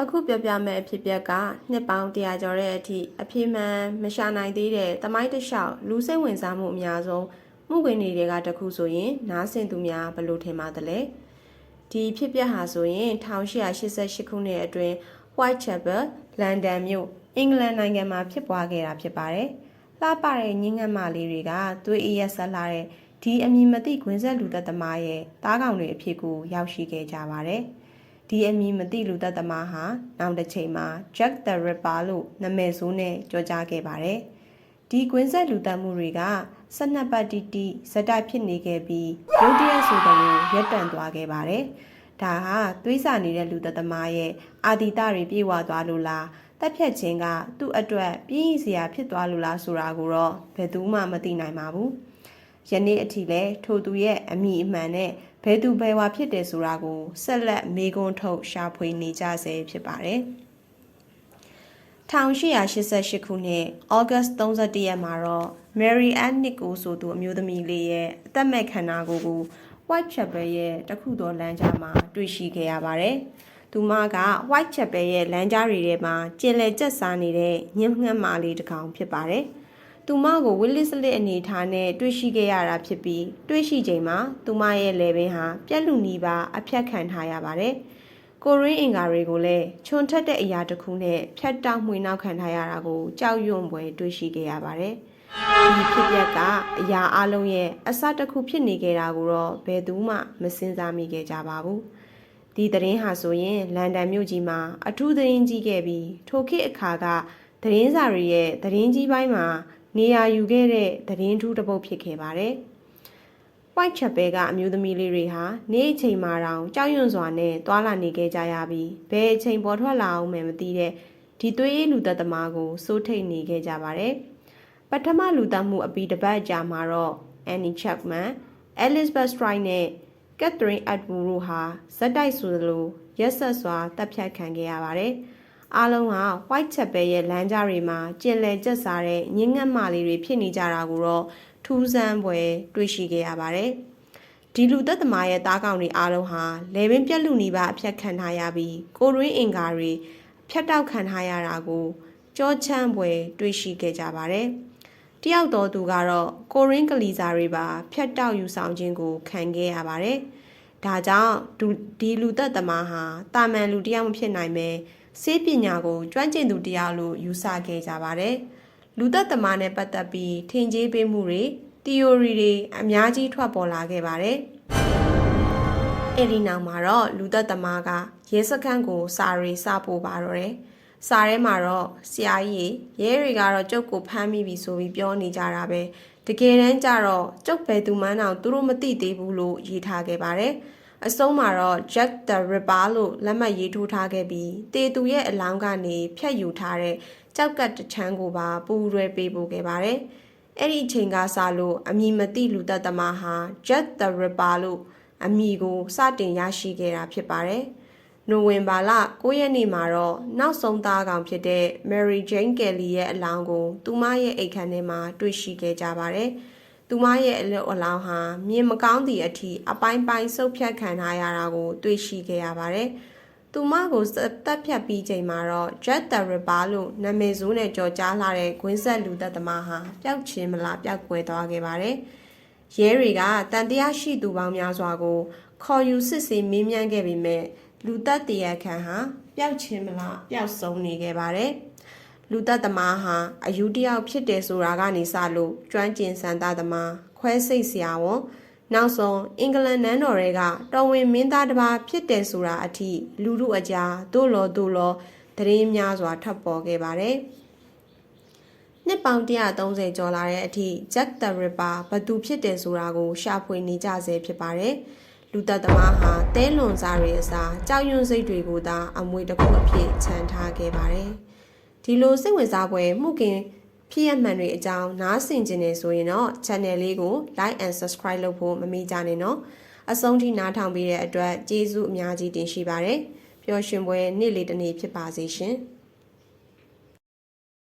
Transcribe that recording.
အခုပြောပြမယ့်အဖြစ်ပြက်ကနှစ်ပေါင်း100ကျော်တဲ့အထိအပြည့်မှန်မရှာနိုင်သေးတဲ့သမိုင်းတစ်လျှောက်လူစိတ်ဝင်စားမှုအများဆုံးမှုခွင့်တွေကတခုဆိုရင်နားဆင်သူများဘယ်လိုထင်ပါသလဲဒီဖြစ်ပြဟာဆိုရင်1888ခုနှစ်အတွင်း Whitechapel လန်ဒန်မြို့အင်္ဂလန်နိုင်ငံမှာဖြစ်ပွားခဲ့တာဖြစ်ပါတယ်လှပတဲ့ညဉ့်ငတ်မလေးတွေကသွေးအေးရဆက်လာတဲ့ဒီအမည်မသိခွင်းဆက်လူသက်သမားရဲ့တားကောင်တွေအဖြစ်ကိုရောက်ရှိခဲ့ကြပါတယ်ဒီအမည်မသိလူသက်သမားဟာနောက်တစ်ချိန်မှာ Jack the Ripper လို့နာမည်ဆိုးနဲ့ကြော်ကြားခဲ့ပါတယ်။ဒီကွင်းဆက်လူသက်မှုတွေက12ပတ်တိတိဇက်တိုက်ဖြစ်နေခဲ့ပြီးရုတ်တရက်ဆိုသလိုရပ်တန့်သွားခဲ့ပါတယ်။ဒါဟာသွေးစာနေတဲ့လူသက်သမားရဲ့အာဒီတတွေပြေဝသွားလို့လားတက်ဖြတ်ခြင်းကသူ့အတွက်ပြင်းရစရာဖြစ်သွားလို့လားဆိုတာကိုတော့ဘယ်သူမှမသိနိုင်ပါဘူး။ယနေ့အထိလည်းထိုသူရဲ့အမိအမှန်နဲ့ဘယ်သူဘယ်ဝါဖြစ်တယ်ဆိုတာကိုဆက်လက်မေးခွန်းထုတ်ရှာဖွေနေကြဆဲဖြစ်ပါတယ်1888ခုနှစ်ဩဂတ်31ရက်မှာတော့ Mary Ann Nicholl ဆိုသူအမျိုးသမီးလေးရဲ့အသက်မဲ့ခန္ဓာကိုယ်ကို Whitechapel ရဲ့တခုသောလမ်းကြားမှာတွေ့ရှိခဲ့ရပါတယ်သူမက Whitechapel ရဲ့လမ်းကြားတွေထဲမှာကျင်လည်ကျက်စားနေတဲ့ညှဉ်းငှက်မာလေးတစ်ကောင်ဖြစ်ပါတယ်သူမကိုဝီလစ်စလစ်အနေထားနဲ့တွေ့ရှိခဲ့ရတာဖြစ်ပြီးတွေ့ရှိချိန်မှာသူမရဲ့လယ်ပင်ဟာပြက်လူနီးပါအဖြတ်ခံထားရပါတယ်။ကိုရင်းအင်္ဂါတွေကိုလည်းခြုံထက်တဲ့အရာတစ်ခုနဲ့ဖြတ်တောက်မှွေနောက်ခံထားရတာကိုကြောက်ရွံ့ပွဲတွေ့ရှိခဲ့ရပါတယ်။ဒီဖြစ်ပျက်ကအရာအလုံးရဲ့အစတစ်ခုဖြစ်နေခဲ့တာကိုတော့ဘယ်သူမှမစင်စားမိခဲ့ကြပါဘူး။ဒီသတင်းဟာဆိုရင်လန်ဒန်မြို့ကြီးမှာအထူးသတင်းကြီးခဲ့ပြီးထိုခေတ်အခါကသတင်းစာတွေရဲ့သတင်းကြီးပိုင်းမှာနေရာယူခဲ့တဲ့သတင်းထူးတစ်ပုဒ်ဖြစ်ခဲ့ပါတယ်။ Whitechapel ကအမျိုးသမီးလေးတွေဟာနေ့အချိန်မှတောင်ကြောက်ရွံ့စွာနဲ့တွာလာနေခဲ့ကြရပြီးဘယ်အချိန်ပေါ်ထွက်လာအောင်မှမသိတဲ့ဒီသွေးအေးလူသက်သမားကိုစိုးထိတ်နေခဲ့ကြပါတယ်။ပထမလူသက်မှုအပြီးတစ်ပတ်ကြာမှာတော့ Annie Chapman, Elizabeth Stride နဲ့ Catherine Atwood တို့ဟာဇက်တိုက်ဆိုသလိုရက်ဆက်စွာတပ်ဖြတ်ခံခဲ့ရပါတယ်။အားလုံးဟာ Whitechapel ရဲ့လမ်းကြားတွေမှာကျင်လည်ကျက်စားတဲ့ညဉ့်ငတ်မလေးတွေဖြစ်နေကြတာကိုတော့ထူးဆန်းပွဲတွေ့ရှိခဲ့ရပါတယ်။ဒီလူသက်သမားရဲ့တားကောင်တွေအားလုံးဟာလေပင်ပြက်လူနီးပါအဖြတ်ခံထားရပြီးကိုရင်းအင်္ဂါတွေဖြတ်တောက်ခံထားရတာကိုကြောချမ်းပွဲတွေ့ရှိခဲ့ကြပါတယ်။တယောက်တော်သူကတော့ကိုရင်းကလီစာတွေပါဖြတ်တောက်ယူဆောင်ခြင်းကိုခံခဲ့ရပါတယ်။ဒါကြောင့်ဒီလူသက်သမားဟာတာမန်လူတယောက်မဖြစ်နိုင်ပဲဆေးပညာကိုကျွမ်းကျင်သူတရားလို့ယူဆခဲ့ကြပါတယ်။လူသက်သမားနဲ့ပတ်သက်ပြီးထင်ကြေးပေးမှုတွေtheory တွေအများကြီးထွက်ပေါ်လာခဲ့ပါတယ်။အဲဒီနောက်မှာတော့လူသက်သမားကရဲစခန်းကိုစာတွေစပို့ပါတော့တယ်။စာထဲမှာတော့ဆရာကြီးရဲတွေကတော့ကျုပ်ကိုဖမ်းမိပြီဆိုပြီးပြောနေကြတာပဲ။တကယ်တမ်းကျတော့ကျုပ်ဘယ်သူမှန်းတော့သူတို့မသိသေးဘူးလို့ရေးထားခဲ့ပါတယ်။အဆုံးမှာတော့ Jack the Ripper လို့လက်မှတ်ရေးထိုးထားခဲ့ပြီးတေသူရဲ့အလောင်းကနေဖြတ်ယူထားတဲ့ကြောက်ကတ်တချမ်းကိုပါပူရွယ်ပေးပို့ခဲ့ပါတယ်။အဲ့ဒီအချိန်ကစလို့အမည်မသိလူသက်သမားဟာ Jack the Ripper လို့အမည်ကိုစတင်ရရှိခဲ့တာဖြစ်ပါတယ်။နိုဝင်ဘာလ9ရက်နေ့မှာတော့နောက်ဆုံးသားကောင်ဖြစ်တဲ့ Mary Jane Kelly ရဲ့အလောင်းကိုသူမရဲ့အိမ်ခန်းထဲမှာတွေ့ရှိခဲ့ကြပါတယ်။သူမရဲ့အလောင်းဟာမြင်မကောင်းသည့်အထိအပိုင်းပိုင်းဆုပ်ဖြတ်ခံထားရတာကိုတွေ့ရှိခဲ့ရပါတယ်။သူမကိုတပ်ဖြတ်ပြီးချိန်မှာတော့ Jack the Ripper လို့နာမည်ဆိုးနဲ့ကြော်ကြားလာတဲ့ကွင်းဆက်လူသက်သမားဟာပျောက်ခြင်းမလားပျောက်ကွယ်သွားခဲ့ပါတယ်။ရဲတွေကတန်တရားရှိသူပေါင်းများစွာကိုခေါ်ယူစစ်ဆေးမေးမြန်းခဲ့ပေမဲ့လူသက်တရားခံဟာပျောက်ခြင်းမလားပျောက်ဆုံးနေခဲ့ပါတယ်။လူသက်သမားဟာအယူတယောက်ဖြစ်တယ်ဆိုတာကနေစလို့ကျွမ်းကျင်စံသားသမားခွဲစိတ်ဆရာဝန်နောက်ဆုံးအင်္ဂလန်နန်းတော်တွေကတော်ဝင်မင်းသားတစ်ပါးဖြစ်တယ်ဆိုတာအထိလူထုအကြားသို့လောသတင်းများစွာထပ်ပေါ်ခဲ့ပါတယ်။နှစ်ပေါင်း130ကျော်လာတဲ့အထိ Jack the Ripper ဘသူဖြစ်တယ်ဆိုတာကိုရှာဖွေနေကြဆဲဖြစ်ပါတယ်။လူသက်သမားဟာတဲလွန်စားတွေအစားကြောက်ရွံ့စိတ်တွေကိုသာအမွေတစ်ခုအဖြစ်ခြံထားခဲ့ပါတယ်။ဒီလိုစိတ်ဝင်စားပွဲမှုခင်ဖြစ်ရမှန်တွေအကြောင်းနားဆင်ကြနေဆိုရင်တော့ channel လေးကို like and subscribe လုပ်ဖို့မမေ့ကြနဲ့နော်အဆုံးထိနားထောင်ပေးတဲ့အတွက်ကျေးဇူးအများကြီးတင်ရှိပါတယ်ပျော်ရွှင်ပွဲနေ့လေးတစ်နေ့ဖြစ်ပါစေရှင်